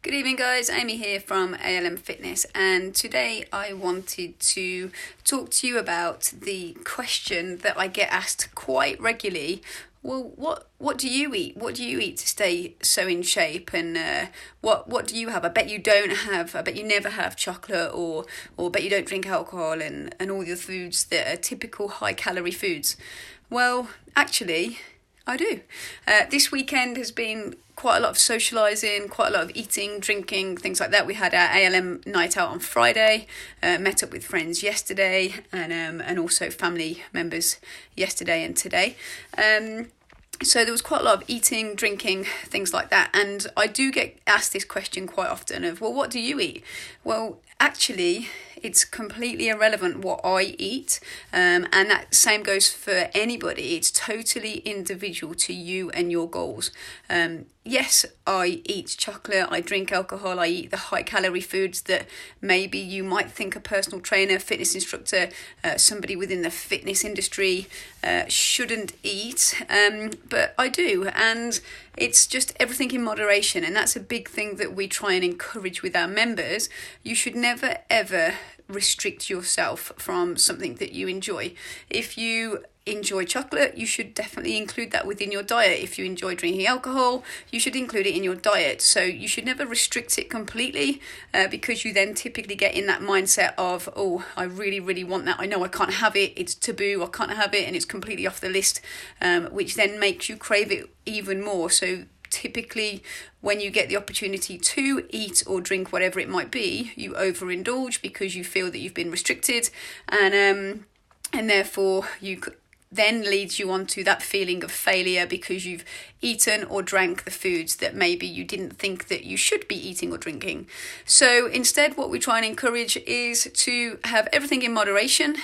Good evening guys, Amy here from ALM Fitness, and today I wanted to talk to you about the question that I get asked quite regularly. Well, what do you eat? What do you eat to stay so in shape? And what do you have? I bet you don't have. I bet you never have chocolate, or bet you don't drink alcohol and all the foods that are typical high calorie foods. Well, actually, I do. This weekend has been quite a lot of socialising, quite a lot of eating, drinking, things like that. We had our ALM night out on Friday, met up with friends yesterday, and also family members yesterday and today. So there was quite a lot of eating, drinking, things like that. And I do get asked this question quite often of, well, what do you eat? Well, actually, it's completely irrelevant what I eat, and that same goes for anybody. It's totally individual to you and your goals. Yes, I eat chocolate, I drink alcohol, I eat the high calorie foods that maybe you might think a personal trainer, fitness instructor, somebody within the fitness industry shouldn't eat, but I do, and it's just everything in moderation, and that's a big thing that we try and encourage with our members. You should never ever restrict yourself from something that you enjoy. If you enjoy chocolate, you should definitely include that within your diet. If you enjoy drinking alcohol, you should include it in your diet. So you should never restrict it completely, because you then typically get in that mindset of, oh, I really, really want that. I know I can't have it. It's taboo. I can't have it. And it's completely off the list, which then makes you crave it even more. So typically, when you get the opportunity to eat or drink whatever it might be, you overindulge because you feel that you've been restricted, and therefore then leads you on to that feeling of failure because you've eaten or drank the foods that maybe you didn't think that you should be eating or drinking. So instead, what we try and encourage is to have everything in moderation.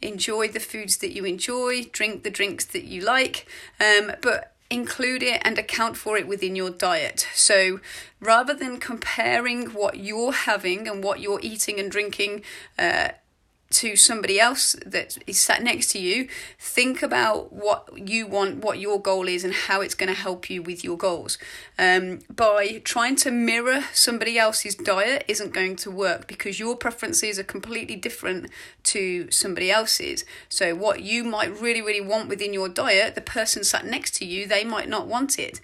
Enjoy the foods that you enjoy, drink the drinks that you like, but include it and account for it within your diet. So rather than comparing what you're having and what you're eating and drinking to somebody else that is sat next to you, think about what you want, what your goal is, and how it's going to help you with your goals. By trying to mirror somebody else's diet isn't going to work because your preferences are completely different to somebody else's. So what you might really, really want within your diet, the person sat next to you, they might not want it.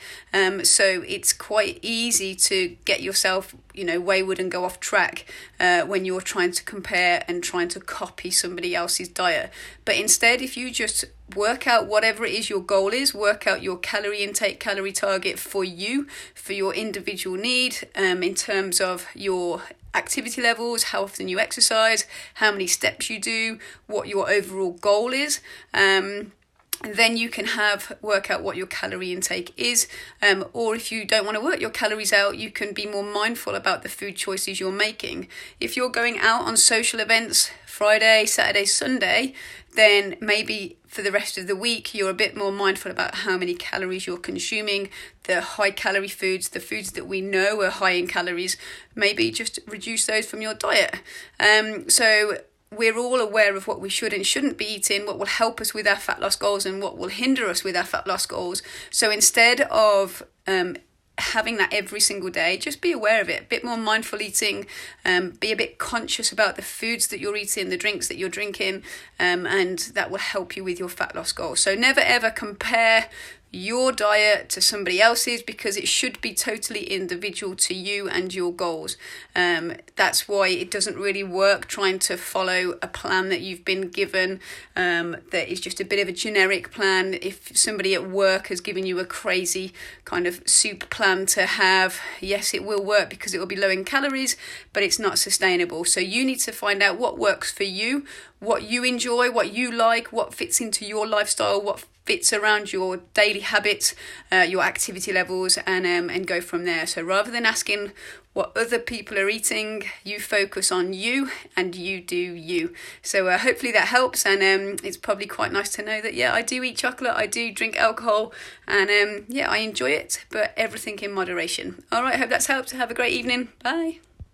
So it's quite easy to get yourself, wayward and go off track when you're trying to compare and trying to copy somebody else's diet. But instead, if you just work out whatever it is your goal is, work out your calorie intake, calorie target for you, for your individual need, in terms of your activity levels, how often you exercise, how many steps you do, what your overall goal is. And then you can work out what your calorie intake is, or if you don't want to work your calories out, you can be more mindful about the food choices you're making. If you're going out on social events Friday, Saturday, Sunday, then maybe for the rest of the week you're a bit more mindful about how many calories you're consuming. The high calorie foods, the foods that we know are high in calories, maybe just reduce those from your diet. So we're all aware of what we should and shouldn't be eating, what will help us with our fat loss goals and what will hinder us with our fat loss goals. So instead of having that every single day, just be aware of it, a bit more mindful eating, be a bit conscious about the foods that you're eating, the drinks that you're drinking, and that will help you with your fat loss goals. So never ever compare your diet to somebody else's, because it should be totally individual to you and your goals. That's why it doesn't really work trying to follow a plan that you've been given, that is just a bit of a generic plan. If somebody at work has given you a crazy kind of soup plan to have, yes, it will work because it will be low in calories, but it's not sustainable. So you need to find out what works for you, what you enjoy, what you like, what fits into your lifestyle, what fits around your daily habits, your activity levels, and go from there. So rather than asking what other people are eating, you focus on you and you do you. So hopefully that helps, and it's probably quite nice to know that, yeah, I do eat chocolate, I do drink alcohol, and yeah, I enjoy it, but everything in moderation. All right, hope that's helped. Have a great evening. Bye.